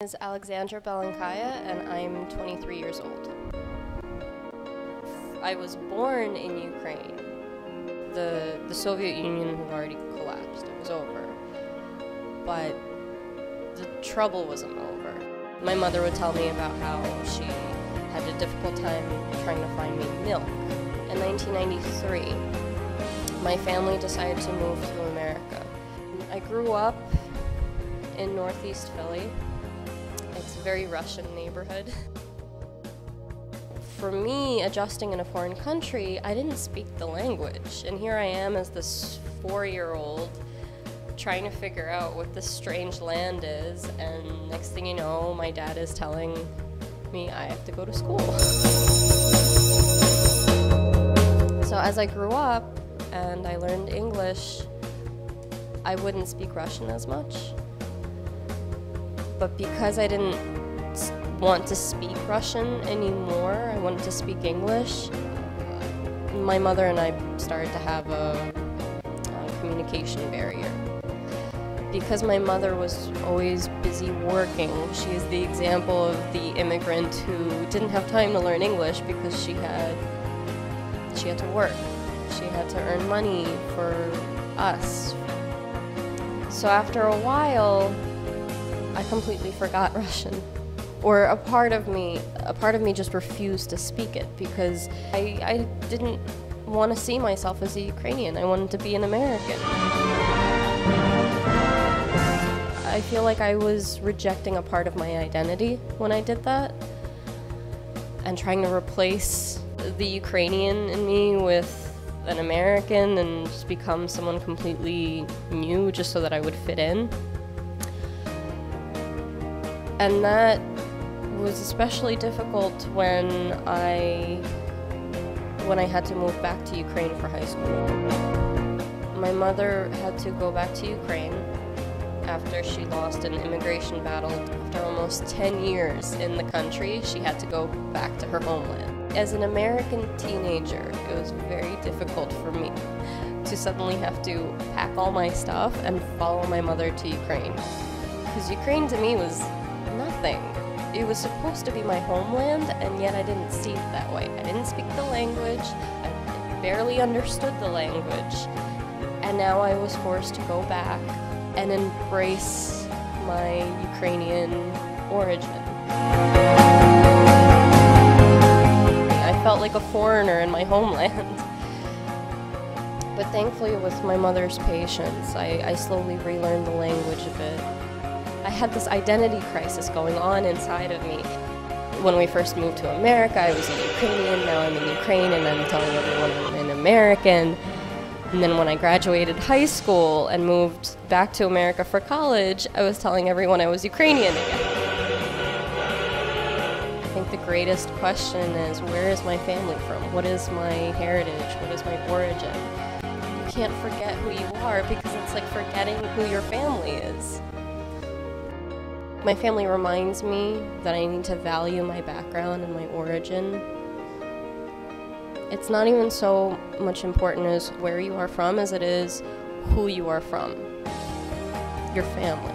Is Alexandra Belankaya, and I'm 23 years old. I was born in Ukraine. The Soviet Union had already collapsed. It was over. But the trouble wasn't over. My mother would tell me about how she had a difficult time trying to find me milk. In 1993, my family decided to move to America. I grew up in Northeast Philly. It's a very Russian neighborhood. For me, adjusting in a foreign country, I didn't speak the language. And here I am as this 4-year-old trying to figure out what this strange land is, and next thing you know, my dad is telling me I have to go to school. So as I grew up and I learned English, I wouldn't speak Russian as much. But because I didn't want to speak Russian anymore, I wanted to speak English, my mother and I started to have a communication barrier. Because my mother was always busy working, she is the example of the immigrant who didn't have time to learn English because she had to work. She had to earn money for us. So after a while, I completely forgot Russian. Or a part of me just refused to speak it because I didn't want to see myself as a Ukrainian. I wanted to be an American. I feel like I was rejecting a part of my identity when I did that, and trying to replace the Ukrainian in me with an American and just become someone completely new just so that I would fit in. And that was especially difficult when I had to move back to Ukraine for high school. My mother had to go back to Ukraine after she lost an immigration battle. After almost 10 years in the country, she had to go back to her homeland. As an American teenager, it was very difficult for me to suddenly have to pack all my stuff and follow my mother to Ukraine. Because Ukraine to me was nothing. It was supposed to be my homeland, and yet I didn't see it that way. I didn't speak the language, I barely understood the language, and now I was forced to go back and embrace my Ukrainian origin. I felt like a foreigner in my homeland. But thankfully, with my mother's patience, I slowly relearned the language a bit. I had this identity crisis going on inside of me. When we first moved to America, I was a Ukrainian, now I'm in Ukraine, and I'm telling everyone I'm an American. And then when I graduated high school and moved back to America for college, I was telling everyone I was Ukrainian again. I think the greatest question is, where is my family from? What is my heritage? What is my origin? You can't forget who you are because it's like forgetting who your family is. My family reminds me that I need to value my background and my origin. It's not even so much important as where you are from as it is who you are from, your family.